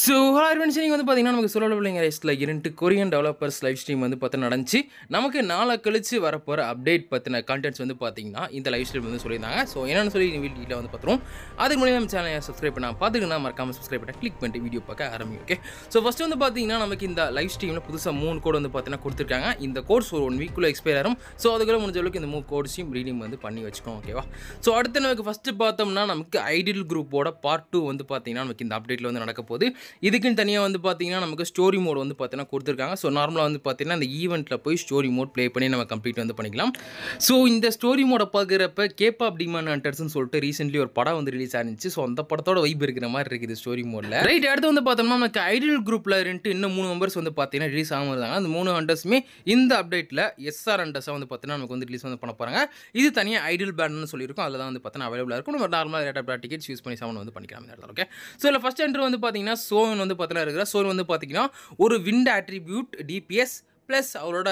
So ஹார்வென்ஷனிங் வந்து பார்த்தீங்கன்னா நமக்கு சோலோ லெவலிங் ரேஸில் 2 கொரியன் டெவலப்பர்ஸ் லைவ் ஸ்ட்ரீம் வந்து பார்த்தா நடந்துச்சு. நமக்கு நாளை கழிச்சு வரப்போகிற அப்டேட் பற்றின கண்டென்ட்ஸ் வந்து பார்த்தீங்கன்னா இந்த லைவ் ஸ்ட்ரீம் வந்து சொல்லியிருந்தாங்க. ஸோ என்னென்னு சொல்லி வீடியோவில் வந்து பார்த்துருவோம். அதுக்கு முன்னாடி நம்ம சேனலை சப்ஸ்கிரைப் பண்ணால் பார்த்துக்கினா மறக்காமல் சப்ஸ்கிரைப் பண்ணி கிளிக் பண்ணிட்டு வீடியோ பார்க்க ஆரம்பிக்கும். ஓகே, ஸோ ஃபஸ்ட்டு வந்து பார்த்தீங்கன்னா நமக்கு இந்த லைவ் ஸ்ட்ரீமில் புதுசாக 3 கோட் வந்து பார்த்தீங்கன்னா கொடுத்துருக்காங்க. இந்த கோர்ஸ் ஒரு 1 வீக்குள்ளே எக்ஸ்பயர் ஆகும். ஸோ அதுக்குள்ள முடிஞ்ச அளவுக்கு இந்த 3 கோர்ஸையும் ரீடிங் வந்து பண்ணி வச்சுக்கோம். ஓகேவா? ஸோ அடுத்து நமக்கு ஃபஸ்ட்டு பார்த்தோம்னா நமக்கு ஐடியல் குரூப்போட பார்ட் 2 வந்து பார்த்தீங்கன்னா நமக்கு இந்த அப்டேட்டில் வந்து நடக்க போகுது. இதுக்குன்னு தனியாக வந்து பார்த்தீங்கன்னா நமக்கு ஸ்டோரி மோட் வந்து பார்த்தீங்கன்னா கொடுத்துருக்காங்க. ஸோ நார்மலாக வந்து பார்த்தீங்கன்னா இந்த ஈவெண்ட்டில் போய் ஸ்டோரி மோட் ப்ளே பண்ணி நம்ம கம்ப்ளீட் வந்து பண்ணிக்கலாம். ஸோ இந்த ஸ்டோரி மோட பார்க்குறப்ப கேபாப் டிமான் ஹண்டர்ஸ்னு சொல்லிட்டு ரீசென்ட்லி ஒரு படம் வந்து ரிலீஸ் ஆனிச்சு. ஸோ அந்த படத்தோட வைப் இருக்கிற மாதிரி இருக்குது ஸ்டோரி மோடில். ரைட், அடுத்து வந்து பார்த்தோம்னா நமக்கு ஐடியல் குரூப்பில் இன்னும் 3 மெம்பர்ஸ் வந்து பார்த்தீங்கன்னா ரிலீஸ் ஆகாமல் இருந்தாங்க. அந்த 3 ஹண்டர்ஸுமே இந்த அப்டேட்டில் எஸ்ஆர் ஹண்டர்ஸாக வந்து பார்த்தீங்கன்னா நமக்கு வந்து ரிலீஸ் வந்து பண்ண போகிறாங்க. இது தனியாக ஐடியல் பேண்ட்னு சொல்லியிருக்கும். அதில் தான் வந்து பார்த்தீங்கன்னா அவைலபிளாக இருக்கும். நம்ம நார்மலாக ரேட் ஆஃப் டிக்கெட்ஸ் யூஸ் பண்ணி சவுண்ட் வந்து பண்ணிக்கலாம் இந்த இடத்துல. ஓகே, ஸோ இதில் ஃபஸ்ட் என்ட்ரு வந்து பார்த்தீங்கன்னா சோன் வந்து பார்த்தீங்கன்னா இருக்கிற சோன் வந்து பார்த்தீங்கன்னா ஒரு விண்ட் அட்ரிபியூட் டிபிஎஸ் ப்ளஸ் அவரோட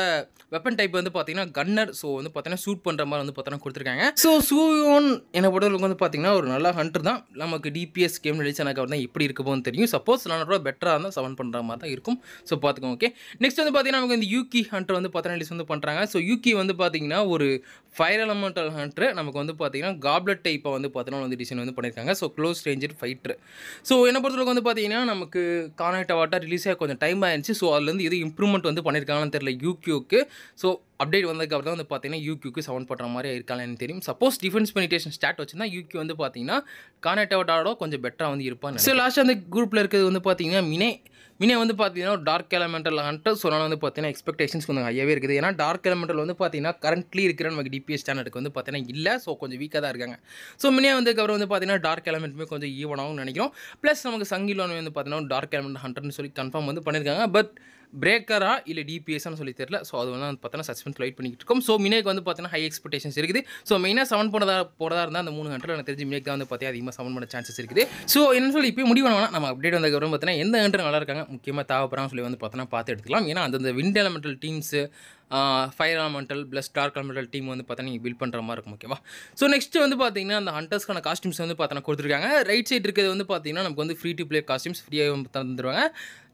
வெப்பன் டைப் வந்து பார்த்தீங்கன்னா கன்னர். ஸோ வந்து பார்த்தீங்கன்னா ஷூட் பண்ணுற மாதிரி வந்து பார்த்தீங்கன்னா கொடுத்துருக்காங்க. ஸோ சூயோன் என்னை பொறுத்தவரைக்கும் வந்து பார்த்தீங்கன்னா ஒரு நல்ல ஹண்டர் தான். நமக்கு டிபிஎஸ் கேம் ரிலீஸ் ஆனக்கு தான் எப்படி இருக்க போகுதுன்னு தெரியும். சப்போஸ் நான் பெட்டராக இருந்தால் 7 பண்ணுற மாதிரி தான் இருக்கும். ஸோ பார்த்துக்கோங்க. ஓகே, நெக்ஸ்ட் வந்து பார்த்தீங்கன்னா நமக்கு இந்த யூகி ஹண்டர் வந்து பார்த்தீங்கன்னா ரிலீஸ் வந்து பண்ணுறாங்க. ஸோ யூகி வந்து பார்த்தீங்கன்னா ஒரு ஃபயர் எலமெண்டல் ஹண்டர். நமக்கு வந்து பார்த்தீங்கன்னா காப்லெட் டைப்பை வந்து பார்த்தீங்கன்னா வந்து டிசைன் வந்து பண்ணியிருக்காங்க. So close ranger fighter. So என்னை பொறுத்தவரைக்கும் வந்து பார்த்தீங்கன்னா நமக்கு கானெக்ட் அவாட்டா ரிலீஸ் ஆக கொஞ்சம் டைம் ஆயிடுச்சு. ஸோ அதுலேருந்து எது இம்ப்ரூவ்மெண்ட் வந்து பண்ணியிருக்காங்கன்னு தெரியல யூகியூக்கு. ஸோ அப்டேட் வந்ததுக்கப்புறம் தான் வந்து பார்த்தீங்கன்னா யூகியூக்கு சவுண்ட் பண்ணுற மாதிரி இருக்கான்னு எனக்கு தெரியும். சப்போஸ் டிஃபென்ஸ் பெனிட்ரேஷன் ஸ்டார்ட் வச்சுன்னா யூகி வந்து பார்த்தீங்கன்னா கானெக்ட் அவாட்டோட கொஞ்சம் பெட்டராக வந்து இருப்பாங்க. ஸோ லாஸ்ட் அந்த குரூப்பில் இருக்கிறது வந்து பார்த்தீங்கன்னா மினே வந்து பார்த்தீங்கன்னா டார்க் எலமெண்டல் ஹண்டர். ஸோ நான் வந்து பார்த்தீங்கன்னா எக்ஸ்பெக்டேஷன்ஸ் கொஞ்சம் ஹையாகவே இருக்குது. ஏன்னா டார்க் எலமெண்டல் வந்து பார்த்தீங்கன்னா கரண்ட்லி இருக்கிற நமக்கு டிபிஎஸ் ஸ்டாண்டர்டுக்கு வந்து பார்த்தீங்கன்னா இல்லை. ஸோ கொஞ்சம் வீக்காக தான் இருக்காங்க. ஸோ மினே வந்ததுக்கப்புறம் வந்து பார்த்தீங்கன்னா டார்க் எலமெண்ட்டுமே கொஞ்சம் ஈவனாகவும் நினைக்கிறோம். ப்ளஸ் நமக்கு சங்கிலோன் வந்து பார்த்தீங்கன்னா டார்க் எலமெண்ட் ஹண்டர்னு சொல்லி கன்ஃபார்ம் வந்து பண்ணியிருக்காங்க. பட் பிரேக்கரா இல்லை டிபிஎஸ்ன்னு சொல்லி தெரியல. ஸோ அது வந்து பார்த்தீங்கன்னா சஸ்பென்ஸ் வெயிட் பண்ணிக்கிட்டு இருக்கோம். ஸோ மினேக்கு வந்து பார்த்தீங்கன்னா ஹை எக்ஸ்பெக்டேஷன்ஸ் இருக்குது. ஸோ மெயினாக 7 போகிறதா இருந்தால் அந்த 3 ஹண்டர் எனக்கு தெரிஞ்சு மினேக் தான் வந்து பார்த்தீங்கன்னா அதிகமாக 7 பண்ண சான்சஸ் இருக்குது. ஸோ என்ன சொல்லி இப்போ முடிவு பண்ணலாம் நம்ம அப்டேட் வந்ததுக்கப்புறம் பார்த்தீங்கன்னா எந்த ஹண்டர் நல்லா இருக்காங்க முக்கியமாக தேவைப்படுறான்னு சொல்லி வந்து பார்த்தீங்கன்னா பார்த்து எடுத்துக்கலாம். ஏன்னா அந்த wind elemental teams fire elemental plus dark elemental team வந்து பார்த்தீங்கன்னா நீங்கள் பில்ட் பண்ணுற மாதிரி இருக்கும். ஓகேவா? ஸோ நெக்ஸ்ட்டு வந்து பார்த்தீங்கன்னா அந்த ஹண்டர்ஸ்க்கான காஸ்டியூம்ஸ் வந்து பார்த்தீங்கன்னா கொடுத்துருக்காங்க. ரைட் சைடு இருக்கிறது வந்து பார்த்தீங்கன்னா நமக்கு வந்து ஃப்ரீ டு ப்ளே காஸ்டியூம்ஸ் ஃப்ரீயாக வந்து தந்துடுவாங்க.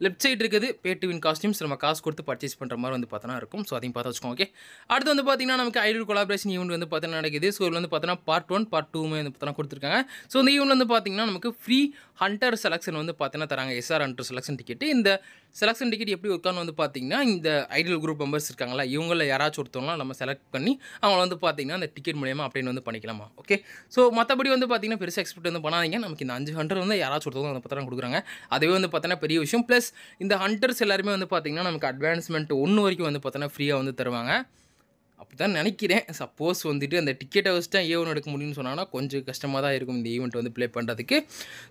லெஃப்ட் சைடு இருக்குது பே டு வின் காஸ்டியூம்ஸ் நம்ம காசு கொடுத்து பர்ச்சேஸ் பண்ணுற மாதிரி வந்து பார்த்தீங்கன்னா இருக்கும். ஸோ அதையும் பார்த்து வச்சுக்கோங்க. ஓகே, அடுத்து வந்து பார்த்தீங்கன்னா நமக்கு ஐடியல் கொலாபரேஷன் ஈவெண்ட் வந்து பார்த்தீங்கன்னா நடக்குது. ஸோ இதில் வந்து பார்த்தீங்கன்னா பார்ட் 1 பார்ட் 2 வந்து பார்த்தீங்கன்னா கொடுத்துருக்காங்க. ஸோ இந்த ஈவெண்ட் வந்து பார்த்தீங்கன்னா நமக்கு ஃப்ரீ ஹண்டர் செலக்ஷன் வந்து பார்த்தீங்கன்னா தராங்க. SR hunter selection ticket. இந்த செலக்ஷன் டிக்கெட் எப்படி உட்காந்து வந்து பார்த்தீங்கன்னா இந்த ஐடியல் குரூப் மெம்பர்ஸ் இருக்காங்களா இவங்கள யாராச்சும் ஒருத்தவங்களாம் நம்ம செலக்ட் பண்ணி அவங்கள வந்து பார்த்தீங்கன்னா அந்த டிக்கெட் மூலியமாக அப்படின்னு வந்து பண்ணிக்கலாமா. ஓகே, ஸோ மற்றபடி வந்து பார்த்தீங்கன்னா பெருசாக எக்ஸ்பெக்ட் வந்து பண்ணாதீங்க. நமக்கு இந்த 5 ஹண்டர் வந்து யாராச்சும் ஒருத்தவங்க வந்து பார்த்தீங்கன்னா கொடுக்குறாங்க. அதுவே வந்து பார்த்தீங்கன்னா பெரிய விஷயம். ப்ளஸ் இந்த ஹண்டர்ஸ் எல்லாருமே வந்து பார்த்தீங்கன்னா நமக்கு அட்வான்ஸ்மெண்ட் 1 வரைக்கும் வந்து பார்த்தீங்கன்னா ஃப்ரீயாக வந்து தருவாங்க. அப்படி தான் நினைக்கிறேன். சப்போஸ் வந்துட்டு அந்த டிக்கெட்டை வச்சு தான் ஈவெண்ட் எடுக்க முடியும்னு சொன்னாங்கன்னா கொஞ்சம் கஷ்டமாக தான் இருக்கும் இந்த ஈவெண்ட் வந்து ப்ளே பண்ணுறதுக்கு.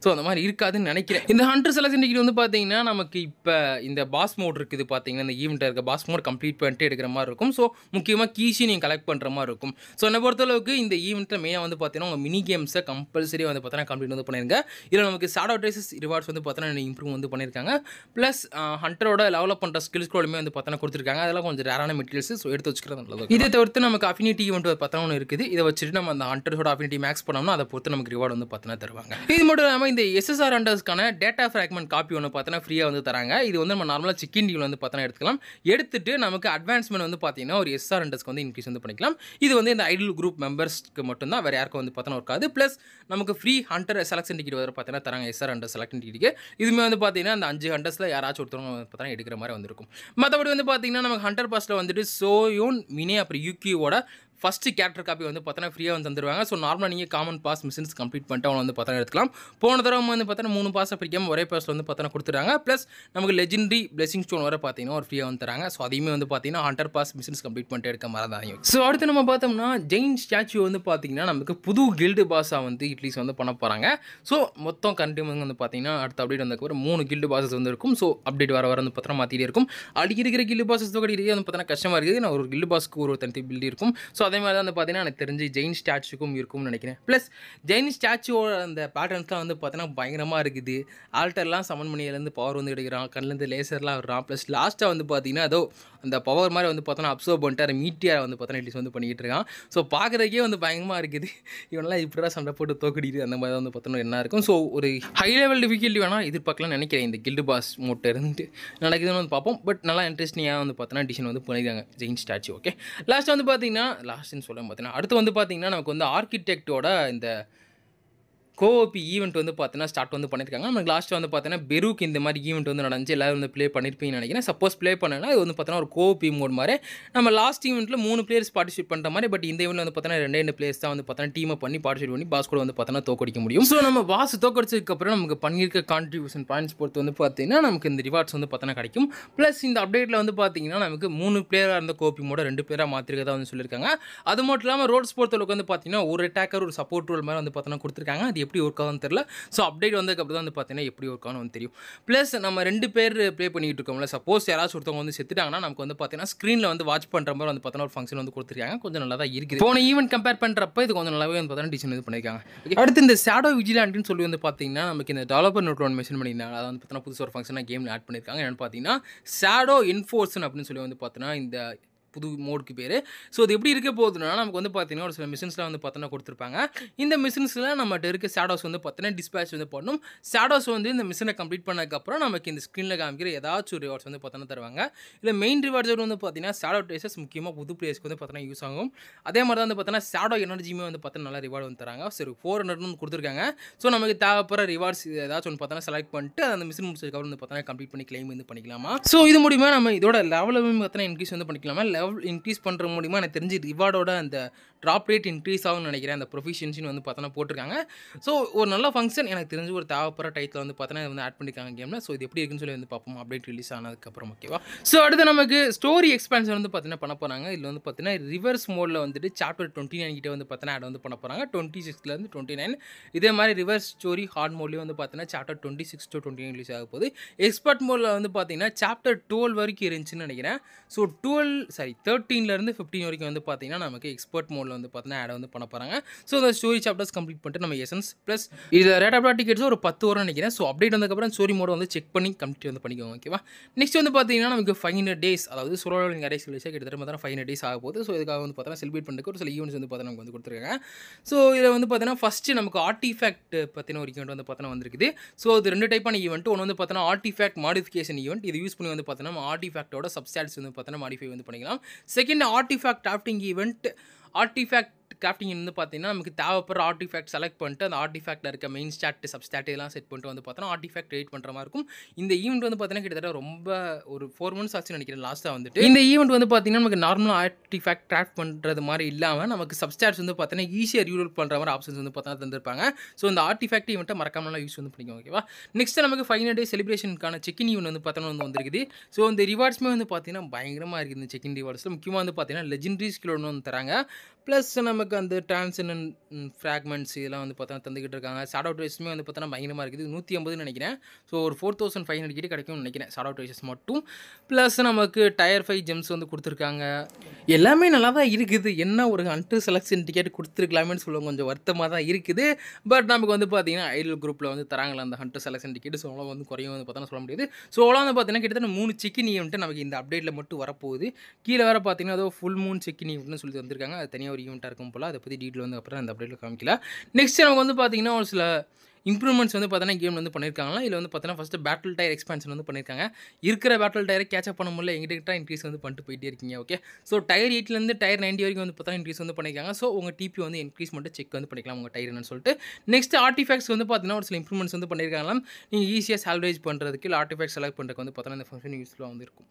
ஸோ அந்த மாதிரி இருக்காதுன்னு நினைக்கிறேன். இந்த ஹண்டர் செலக்ஷன் டிக்கெட் வந்து பார்த்தீங்கன்னா நமக்கு இப்போ இந்த பாஸ் மோட் இருக்குது பார்த்தீங்கன்னா இந்த ஈவெண்ட்டில் இருக்க பாஸ் மோட் கம்ப்ளீட் பண்ணிட்டு எடுக்கிற மாதிரி இருக்கும். ஸோ முக்கியமாக கீஸி நீங்கள் கலெக்ட் பண்ணுற மாதிரி இருக்கும். ஸோ என்னை பொறுத்தளவுக்கு இந்த ஈவெண்ட்டில் மெயினாக வந்து பார்த்தீங்கன்னா உங்கள் மினி கேம்ஸை கம்பல்சரி வந்து பார்த்தீங்கன்னா கம்ப்ளீட் வந்து பண்ணிருங்க. இதில் நமக்கு ஷேடோ ட்ரேசஸ் ரிவார்ட்ஸ் வந்து பார்த்தீங்கன்னா இம்ப்ரூவ் வந்து பண்ணியிருக்காங்க. ப்ளஸ் ஹண்டரோட லெவலப் பண்ணுற ஸ்கில்ஸ் கோலுமே வந்து பார்த்தீங்கன்னா கொடுத்துருக்காங்க. அதெல்லாம் கொஞ்சம் ரேரான மெட்டீரியல்ஸ். ஸோ எடுத்து வச்சுக்கிறது நல்லது. இதை தவிர்த்து நமக்கு அஃபினிட்டி ஈவெண்ட் பார்த்தீங்கன்னா ஒன்று இருக்குது. இதை வச்சுட்டு நம்ம அந்த ஹண்டர்ஸோட அஃபினிட்டி மேக்ஸ் பண்ணோம்னா அதை பொறுத்து நமக்கு ரிவார்டு வந்து பார்த்தீங்கன்னா தருவாங்க. இது மட்டும் இல்லாமல் இந்த எஸ்எஸ்ஆர் ஹண்டர்ஸ்க்கான டேட்டா ஃப்ராக்மெண்ட் காப்பி ஒன்று பார்த்தீங்கன்னா ஃப்ரீயாக வந்து தராங்க. இது வந்து நம்ம நார்மலாக சிக்கன் டீல் வந்து பார்த்தீங்கன்னா எடுத்துக்கலாம். எடுத்துட்டு நமக்கு அட்வான்ஸ்மெண்ட் வந்து பார்த்தீங்கன்னா ஒரு எஸ்ஆர் ஹண்டர்ஸ்க்கு வந்து இன்க்ரீஸ் வந்து பண்ணிக்கலாம். இது வந்து இந்த ஐடியல் குரூப் மெம்பர்ஸ்க்கு மட்டும்தான், வேறு யாருக்கும் வந்து பார்த்தீங்கன்னா இருக்காது. ப்ளஸ் நமக்கு ஃப்ரீ ஹண்டர் செலக்ஷன் டிக்கெட் வர பார்த்தீங்கன்னா தராங்க. எஸ்ஆர் ஹண்டர் செலக்ஷன் டிக்கெட் இதுவுமே வந்து பார்த்தீங்கன்னா அந்த 5 ஹண்டர்ஸில் யாராச்சும் ஒருத்தவங்க பார்த்தீங்கன்னா எடுக்கிற மாதிரி வந்துருக்கும். மற்றபடி வந்து பார்த்தீங்கன்னா நமக்கு ஹண்டர் பாஸில் வந்துட்டு சோயோன் மினே அப்புறம் யூகியோட ஃபஸ்ட்டு கேரக்டர் காப்பி வந்து பார்த்தீங்கன்னா ஃப்ரீயாக வந்து தந்துருவாங்க. ஸோ நார்மலாக நீங்கள் காமன் பாஸ் மிஷின்ஸ் கம்ப்ளீட் பண்ணிட்டு அவங்க வந்து பார்த்தீங்கன்னா எடுத்துக்கலாம். போன தடவை வந்து பார்த்தீங்கன்னா 3 பாஸை பிரிக்காமல் ஒரே பாஸில் வந்து பார்த்தீங்கன்னா கொடுத்துறாங்க. ப்ளஸ் நமக்கு லெஜெண்டரி பிளெஸிங் ஸ்டோன் வர பார்த்தீங்கன்னா ஒரு ஃப்ரீயாக வந்து தராங்க. ஸோ அதையுமே வந்து பார்த்தீங்கன்னா ஹண்டர் பாஸ் மிஷின்ஸ் கம்ப்ளீட் பண்ணிட்டு எடுக்க மாதிரி. ஸோ அடுத்து நம்ம பார்த்தோம்னா ஜெயின் ஸ்டாச்சு வந்து பார்த்தீங்கன்னா நமக்கு புது கில்டு பாஸாக வந்து இட்லீஸ் வந்து பண்ண போகிறாங்க. ஸோ மொத்தம் கண்டிப்பாக வந்து பார்த்தீங்கன்னா அடுத்த அப்டேட் வந்ததுக்கப்புறம் 3 கில்டு பாஸஸ் வந்து இருக்கும். ஸோ அப்டேட் வர வந்து பார்த்தீங்கன்னா மாற்றிட்டே இருக்கும். அடிக்க இருக்கிற கில்டு பாஸஸ் தொகை வந்து பார்த்தீங்கன்னா கஷ்டமாக இருக்குது. நான் ஒரு கில்டு பாஸ்க்கு ஒரு தனி பில்டு இருக்கும். ஸோ அதே மாதிரி தான் வந்து பார்த்தீங்கன்னா எனக்கு தெரிஞ்சு ஜெயின் ஸ்டாச்சுக்கும் இருக்கும்னு நினைக்கிறேன். ப்ளஸ் ஜெயின் ஸ்டாச்சுவோட அந்த பேட்டர்ன்ஸ்லாம் வந்து பார்த்தீங்கன்னா பயங்கரமாக இருக்குது. ஆல்டர்லாம் சமன் பண்ணியிலேருந்து பவர் வந்து எடுக்கிறான், கண்ணிலேருந்து லேசர்லாம் வர்றான். ப்ளஸ் லாஸ்ட்டாக வந்து பார்த்தீங்கன்னா ஏதோ அந்த பவர் மாதிரி வந்து பார்த்தோன்னா அப்சர்வ் பண்ணிட்டு அதை மீட்டியாக வந்து பார்த்தோன்னா இட்லிஸ் வந்து பண்ணிக்கிட்டு இருக்கான். ஸோ பார்க்குறதுக்கே வந்து பயங்கரமாக இருக்குது. இவனெல்லாம் இப்படிதான் சண்டை போட்டு தோக்கடிது அந்த மாதிரி தான் வந்து பார்த்தோன்னா என்ன இருக்கும். ஸோ ஒரு ஹை லெவல் டிஃபிகல்ட்டி வேணால் எதிர்பார்க்கலாம்னு நினைக்கிறேன் இந்த கில்டு பாஸ் மோட்டை இருந்து நடக்குதுன்னு வந்து பார்ப்போம். பட் நல்லா இன்ட்ரெஸ்டிங்காக வந்து பார்த்தோன்னா டிசைன் வந்து பண்ணியிருக்காங்க ஜெயின் ஸ்டாச்சு. ஓகே, லாஸ்ட் வந்து பார்த்தீங்கன்னா லாஸ்ட்னு சொல்ல பார்த்தீங்கன்னா அடுத்து வந்து பார்த்தீங்கன்னா நமக்கு வந்து ஆர்கிடெக்டோட இந்த கோஓபி ஈவெண்ட் வந்து பார்த்தீங்கன்னா ஸ்டார்ட் வந்து பண்ணியிருக்காங்க. நமக்கு லாஸ்ட்டு வந்து பார்த்தீங்கன்னா பெரூக் இந்த மாதிரி ஈவெண்ட் வந்து நடந்துச்சு. எல்லாரும் வந்து ப்ளே பண்ணியிருப்பீங்கன்னு நினைக்கிறேன். சப்போஸ் ப்ளே பண்ணனா இது வந்து பார்த்தீங்கன்னா ஒரு கோஓபி மோட் மாதிரி நம்ம லாஸ்ட் ஈவெண்ட்டில் 3 பிளேயர்ஸ் பார்ட்டிசிபேட் பண்ணுற மாதிரி. பட் இந்த ஈவெண்ட் வந்து பார்த்தீங்கன்னா 2 பிளேயர்ஸ் தான் வந்து பார்த்தீங்கன்னா டீமை பண்ணி பார்ட்டிசிபேட் பண்ணி பாஸ் கூட வந்து பார்த்தீங்கன்னா தோக்கடிக்க முடியும். ஸோ நம்ம பாஸ் தோக்கடிச்சதுக்கப்புறம் நமக்கு பண்ணியிருக்க கான்ட்ரிபியூஷன் பாயிண்ட்ஸ் பொறுத்து வந்து பார்த்தீங்கன்னா நமக்கு இந்த ரிவார்ட்ஸ் வந்து பார்த்தீங்கன்னா கிடைக்கும். ப்ளஸ் இந்த அப்டேட்டில் வந்து பார்த்தீங்கன்னா நமக்கு 3 பிளேயராக இருந்த கோபி மோட 2 பேராக மாற்றிருக்கதா வந்து சொல்லியிருக்காங்க. அது மட்டும் இல்லாமல் ரோல்ஸ் பொறுத்தளவுக்கு வந்து பார்த்தீங்கன்னா ஒரு அட்டாக்கர் ஒரு சப்போர்ட் ரோல் மாதிரி வந்து பார்த்தீங்கன்னா கொடுத்துருக்காங்க. அது எப்படி ஒர்க் ஆகும்னு தெரியல. ஸோ அப்டேட் வந்ததுக்கப்புறம் தான் வந்து பார்த்தீங்கன்னா எப்படி ஒர்க் ஆகும்னு வந்து தெரியும். ப்ளஸ் நம்ம 2 பேர் ப்ளே பண்ணிகிட்டு இருக்கோம்ல, சப்போஸ் யாராச்சும் ஒருத்தவங்க வந்து செத்துட்டாங்கன்னா நமக்கு வந்து பார்த்தீங்கன்னா ஸ்க்ரீனில் வந்து வாட்ச் பண்ணுற மாதிரி வந்து பார்த்தீங்கன்னா ஒரு ஃபங்க்ஷன் வந்து கொடுத்துருக்காங்க. கொஞ்சம் நல்லா தான் இருக்குது. போன ஈவெண்ட் கம்பேர் பண்ணுறப்ப இது கொஞ்சம் நல்லாவே வந்து பார்த்தீங்கன்னா டிசைன் வந்து பண்ணியிருக்காங்க. அடுத்து இந்த ஷேடோ விஜிலாண்ட்னு சொல்லி வந்து பார்த்தீங்கன்னா நமக்கு இந்த டெவலப்பர் நோட் ஒன்று மென்ஷன் பண்ணியிருந்தாங்க. அதை வந்து பார்த்தீங்கன்னா புதுசு ஒரு ஃபங்க்ஷனாக கேமில் ஆட் பண்ணியிருக்காங்க. என்னென்னு பார்த்தீங்கன்னா ஷேடோ என்ஃபோர்ஸ்னு அப்படின்னு சொல்லி வந்து பார்த்தீங்கன்னா இந்த புது மோடுக்கு பேர். ஸோ அது எப்படி இருக்க போகுதுன்னா நமக்கு வந்து பார்த்தீங்கன்னா ஒரு சில மிஷின்ஸ்லாம் வந்து பார்த்தோன்னா கொடுத்துருப்பாங்க. இந்த மிஷின்ஸில் நம்மகிட்ட இருக்க ஷேடோஸ் வந்து பார்த்தீங்கன்னா டிஸ்பேச் வந்து பண்ணணும். ஷேடோஸ் வந்து இந்த மிஷினை கம்ப்ளீட் பண்ணதுக்கப்புறம் நமக்கு இந்த ஸ்க்ரீனில் காமிக்கிற ஏதாச்சும் ஒரு ரிவார்ட்ஸ் வந்து பார்த்தோன்னா தருவாங்க. இல்லை மெயின் ரிவார்ட்ஸ் வந்து பார்த்தீங்கன்னா ஷேடோ ட்ரேசஸ் முக்கியமாக புது பிளேயர்ஸ்க்கு வந்து பார்த்தீங்கன்னா யூஸ் ஆகும். அதே மாதிரி தான் வந்து பார்த்தீங்கன்னா ஷேடோ எனர்ஜியுமே வந்து பார்த்தீங்கன்னா நல்லா ரிவார்டு வந்து தராங்க. சரி 400 கொடுத்துருக்காங்க. ஸோ நமக்கு தேவைப்படுற ரிவார்ட்ஸ் ஏதாச்சும் ஒன்று பார்த்தோன்னா செலக்ட் பண்ணிட்டு அந்த மிஷின் முடிச்சதுக்கப்புறம் வந்து பார்த்தோன்னா கம்ப்ளீட் பண்ணி கிளைம் வந்து பண்ணிக்கலாமா. ஸோ இது மூலிமா நம்ம இதோட லெவலும் பார்த்தீங்கன்னா இன்க்ரீஸ் வந்து பண்ணிக்கலாமா. லெவல் இன்க்ரீஸ் பண்ணுற மூலிமா எனக்கு தெரிஞ்சு ரிவார்டோட அந்த ட்ராப் ரேட் இன்க்ரீஸ் ஆகும்னு நினைக்கிறேன். அந்த ப்ரொஃபிஷியன்சின்னு வந்து பார்த்தோன்னா போட்டிருக்காங்க. ஸோ ஒரு நல்ல ஃபங்க்ஷன் எனக்கு தெரிஞ்சு ஒரு தேவைப்படுற டைத்தில் வந்து பார்த்தோன்னா வந்து ஆட் பண்ணியிருக்காங்க கேமில். ஸோ இது எப்படி இருக்குன்னு சொல்லி வந்து பார்ப்போம் அப்டேட் ரிலீஸ் ஆனதுக்கப்புறம். ஓகேவா. ஸோ அடுத்து நமக்கு ஸ்டோரி எக்ஸ்பான்ஷன் வந்து பார்த்தீங்கன்னா பண்ண போகிறாங்க. இதில் வந்து பார்த்தீங்கன்னா ரிவர்ஸ் மோடில் வந்துட்டு சாப்டர் 29 கிட்டே வந்து பார்த்தீங்கன்னா ஆட் வந்து பண்ண போகிறாங்க. 26 29. இதே மாதிரி ரிவர்ஸ் ஸ்டோரி ஹார்ட் மோட்லேயும் வந்து பார்த்தீங்கன்னா சாப்டர் 26 to 29 ரிலீஸ் ஆக போகுது. எக்ஸ்பர்ட் மோடில் வந்து பார்த்தீங்கன்னா சாப்டர் 12 வரைக்கும் இருந்துச்சுன்னு நினைக்கிறேன். ஸோ 13 15 வரைக்கும் வந்து பார்த்தீங்கன்னா நமக்கு எக்ஸ்பர்ட் மோடில் வந்து பார்த்தீங்கன்னா ஆட் வந்து பண்ண போகிறாங்க. ஸோ இந்த ஸ்டோரி சாப்டர்ஸ் கம்ப்ளீட் பண்ணிட்டு நம்ம எசன்ஸ் ப்ளஸ் இதில் ரேட் ஆஃப் டிக்கெட்ஸ் ஒரு 10 வரும் நினைக்கிறேன். ஸோ அப்டேட் வந்ததுக்கப்புறம் ஸ்டோரி மோட வந்து செக் பண்ணி கம்ப்ளீட் வந்து பண்ணிக்கோங்க. ஓகேவா. நெக்ஸ்ட் வந்து பார்த்தீங்கன்னா நமக்கு 500 days அதாவது சோலோவிங் அரேஸ் ரிலீஸாக கிட்டத்தட்ட பார்த்தீங்கன்னா 500 days ஆக போகுது. ஸோ இதுக்காக வந்து பார்த்தீங்கன்னா செலிப்ரேட் பண்ணுறதுக்கு ஒரு சில ஈவெண்ட்ஸ் வந்து பார்த்தீங்கன்னா நமக்கு வந்து கொடுத்துருக்காங்க. ஸோ இதில் வந்து பார்த்தீங்கன்னா ஃபஸ்ட்டு நமக்கு ஆர்டிஃபேக்ட் பற்றின ஒரு ஈவெண்ட் வந்து பார்த்தீங்கன்னா வந்திருக்குது. ஸோ அது 2 டைப்பான ஈவெண்ட். ஒன்று வந்து பார்த்தீங்கன்னா ஆர்டிஃபேக்ட் மாடிஃபிகேஷன் ஈவெண்ட். இது யூஸ் பண்ணி வந்து பார்த்தீங்கன்னா ஆர்டிஃபேக்டோட சப்ஸ்டாட்ஸ் வந்து பார்த்தீங்கன்னா மாடிஃபை வந்து பண்ணிக்கலாம். Second artifact crafting event. Artifact crafting வந்து பார்த்தீங்கன்னா நமக்கு தேவைப்படுற ஆர்டிஃபேக்ட் செலக்ட் பண்ணிட்டு அந்த ஆர்டிஃபேக்டில் இருக்க மெயின் ஸ்டாட் சப்ஸ்டாட் இதெல்லாம் செட் பண்ணிட்டு வந்து பார்த்தோன்னா ஆர்டிஃபேக்ட் கிரியேட் பண்ணுற மாதிரி இருக்கும். இந்த ஈவெண்ட் வந்து பார்த்தீங்கன்னா கிட்டத்தட்ட ரொம்ப ஒரு 4 months ஆச்சுன்னு நினைக்கிறேன் லாஸ்ட்டாக வந்துட்டு. இந்த ஈவெண்ட் வந்து பார்த்தீங்கன்னா நமக்கு நார்மலாக ஆர்டிஃபேக்ட் கிராஃப்ட் பண்ணுறது மாதிரி இல்லாமல் நமக்கு சப்ஸ்டாட்ஸ் வந்து பார்த்தீங்கன்னா ஈஸியாக ரீலோட் பண்ணுற மாதிரி ஆப்ஷன்ஸ் வந்து பார்த்தீங்கன்னா தந்திருப்பாங்க. ஸோ இந்த ஆர்டிஃபேக்ட் ஈவெண்ட்டை மறக்காமலாம் யூஸ் வந்து பண்ணிக்கோங்க. ஓகேவா. நெக்ஸ்ட் நமக்கு 500 days செலிப்ரேஷனுக்கான செக்கின் ஈவெண்ட் வந்து பார்த்தோன்னா வந்து வந்திருக்குது. ஸோ இந்த ரிவார்ட்ஸ்மே வந்து பார்த்தீங்கன்னா பயங்கரமாக இருக்குது. இந்த செக்கின் ரிவார்ட்ஸில் முக்கியமாக வந்து பார்த்தீங்கன்னா லெஜெண்டரி ஸ்கில் ஒன்று வந்து தராங்க. ப்ளஸ் நமக்கு அந்த டிரான்சன் ஃப்ராக்மெண்ட்ஸ் இதெல்லாம் வந்து பார்த்தோன்னா தந்துக்கிட்டு இருக்காங்க. ஷேடோ ட்ரேஸுமே வந்து பார்த்தோன்னா பயங்கரமாக இருக்குது. 150 நினைக்கிறேன். ஸோ ஒரு 4500 கிட்ட கிடைக்கும்னு நினைக்கிறேன் ஷேடோ ட்ரேஸஸ் மட்டும். ப்ளஸ் நமக்கு டயர் 5 ஜெம்ஸ் வந்து கொடுத்துருக்காங்க. எல்லாமே நல்லா தான் இருக்குது. என்ன ஒரு ஹண்டர் செலக்ஷன் டிக்கெட் கொடுத்துருக்கலாமேன்னு சொல்லுவாங்க. கொஞ்சம் வருத்தமாக தான் இருக்குது. பட் நமக்கு வந்து பார்த்தீங்கன்னா ஐடல் குரூப்பில் வந்து தராங்களா அந்த ஹண்டர் செலக்ஷன் டிக்கெட். ஸோ அவ்வளோ வந்து குறையும் வந்து பார்த்தோன்னா சொல்ல முடியாது. ஸோ அவ்வளோ வந்து பார்த்தீங்கன்னா கிட்டத்தட்ட 3 செக்கின் ஈவெண்ட்டு நமக்கு இந்த அப்டேட்டில் மட்டும் வரப்போகுது. கீழே வேறு பார்த்தீங்கன்னா ஏதோ ஃபுல் மூன் செக்கின் ஈவெண்ட்னு சொல்லி வந்திருக்காங்க. அது தனியாக ஒரு ஈவெண்ட்டாக இருக்கும் போல். அதை பற்றி டீட்டெயில் வந்து அப்புறம் அந்த அப்டேட்டில் காமிக்கல. நெக்ஸ்ட் நமக்கு வந்து பார்த்தீங்கன்னா ஒரு சில இம்ப்ரூவ்மெண்ட்ஸ் வந்து பார்த்தீங்கன்னா கேம் வந்து பண்ணியிருக்காங்களா. இதில் வந்து பார்த்தீங்கன்னா ஃபஸ்ட்டு பேட்டில் டயர் எக்ஸ்பான்ஷன் வந்து பண்ணியிருக்காங்க. இருக்கிற பேட்டில் டயரை கேட்சப் பண்ண முடியல எங்கிட்ட இன்க்ரீஸ் வந்து பண்ணிட்டு போயிட்டே இருக்கீங்க. ஓகே. ஸோ டயர் 8 டயர் 90 வரைக்கும் வந்து பார்த்தீங்கன்னா இன்க்ரீஸ் வந்து பண்ணியிருக்காங்க. ஸோ உங்கள் டிபி வந்து இன்க்ரீஸ் மட்டும் செக் வந்து பண்ணிக்கலாம் உங்கள் டயர் என்னன்னு சொல்லிட்டு. நெக்ஸ்ட் ஆர்டிஃபேக்ட்ஸ் வந்து பார்த்தீங்கன்னா ஒரு சில இம்ப்ரூவ்மெண்ட்ஸ் வந்து பண்ணியிருக்காங்களாம். நீங்கள் ஈஸியாக சால்வேஜ் பண்ணுறதுக்கு இல்லை ஆர்டிஃபேக்ட் செலக்ட் பண்ணுறதுக்கு வந்து பார்த்தீங்கன்னா இந்த ஃபங்க்ஷன் யூஸ்ஃபுல்லாக வந்து இருக்கும்.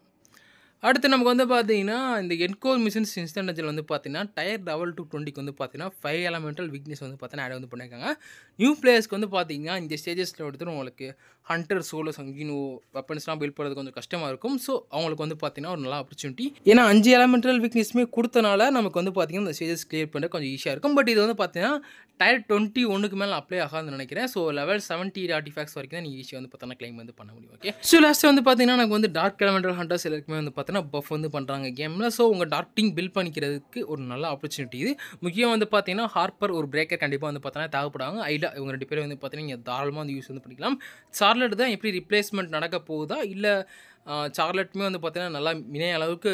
அடுத்து நமக்கு வந்து பார்த்தீங்கன்னா இந்த என்கோர் மிஷின்ஸ் இன்ஸ்டன்டேஜில் வந்து பார்த்தீங்கன்னா டயர் லெவல் 20 வந்து பார்த்தீங்கன்னா 5 elemental வீக்னஸ் வந்து பார்த்தீங்கன்னா ஆட் வந்து பண்ணியிருக்காங்க. நியூ பிளேயர்ஸ்க்கு வந்து பார்த்தீங்கன்னா இந்த ஸ்டேஜஸில் எடுத்துகிட்டு உங்களுக்கு ஹண்டர் சோலோ சங்கினோ வெப்பன்ஸ்லாம் பில்ட் பண்ணுறது கொஞ்சம் கஷ்டமாக இருக்கும். ஸோ அவங்களுக்கு வந்து பார்த்தீங்கன்னா ஒரு நல்ல ஆப்பர்ச்சுனிட்டி. ஏன்னா 5 elemental வீக்னஸ்மே கொடுத்தனால நமக்கு வந்து பார்த்தீங்கன்னா இந்த ஸ்டேஜஸ் கிளியர் பண்ண கொஞ்சம் ஈஸியாக இருக்கும். பட் இது வந்து பார்த்தீங்கன்னா டயர் 21க்கு மேலே அப்ளை ஆகாதுன்னு நினைக்கிறேன். ஸோ லெவல் 70 ஆர்டிஃபேக்ட்ஸ் வரைக்கும் தான் நீங்கள் ஈஸியாக வந்து பார்த்தீங்கன்னா கிளைம் வந்து பண்ண முடியும். ஓகே. ஸோ லாஸ்ட்டு வந்து பார்த்தீங்கன்னா எனக்கு வந்து டார்க் எலமெண்டல் ஹண்டர்ஸ் எல்லாருக்குமே வந்து பார்த்தீங்கன்னா பார்த்தீங்கன்னா பஃப் வந்து பண்ணுறாங்க கேமில். ஸோ உங்கள் டார்க் டீம் பில்ட் பண்ணிக்கிறதுக்கு ஒரு நல்ல ஆப்பர்ச்சுனிட்டி இது. முக்கியம் வந்து பார்த்தீங்கன்னா ஹார்ப்பர் ஒரு பிரேக்கர் கண்டிப்பாக வந்து பார்த்தீங்கன்னா தேவைப்படுவாங்க. ஐடா இவங்க 2 பேரும் வந்து பார்த்தீங்கன்னா நீங்கள் தாராளமாக வந்து யூஸ் வந்து பண்ணிக்கலாம். சார்லட் தான் எப்படி ரிப்ளேஸ்மெண்ட் நடக்க போகுதா இல்லை சார்லட்டுமே வந்து பார்த்தீங்கன்னா நல்லா இணைய அளவுக்கு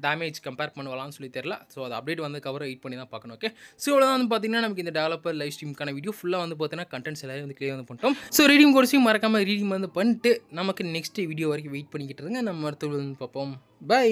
டேமேஜ் கம்பேர் பண்ணுவாங்களான்னு சொல்லி தெரியல. ஸோ அது அப்டேட் வந்து கவர் வெயிட் பண்ணி தான் பார்க்கணும். ஓகே, ஸோ இவ்வளோ வந்து பார்த்தீங்கன்னா நமக்கு இந்த டெவலப்பர் லைவ் ஸ்ட்ரீமுக்கான வீடியோ ஃபுல்லாக வந்து பார்த்தீங்கன்னா கண்டென்ட்ஸ் எல்லாரும் வந்து கிளியர் வந்து பண்ணிட்டோம். ஸோ ரீடிங் கோர்ஸையும் மறக்காமல் ரீடிங் வந்து பண்ணிட்டு நமக்கு நெக்ஸ்ட் வீடியோ வரைக்கும் வெயிட் பண்ணிக்கிட்டு இருங்க. நம்ம அடுத்து வந்து பார்ப்போம். பை.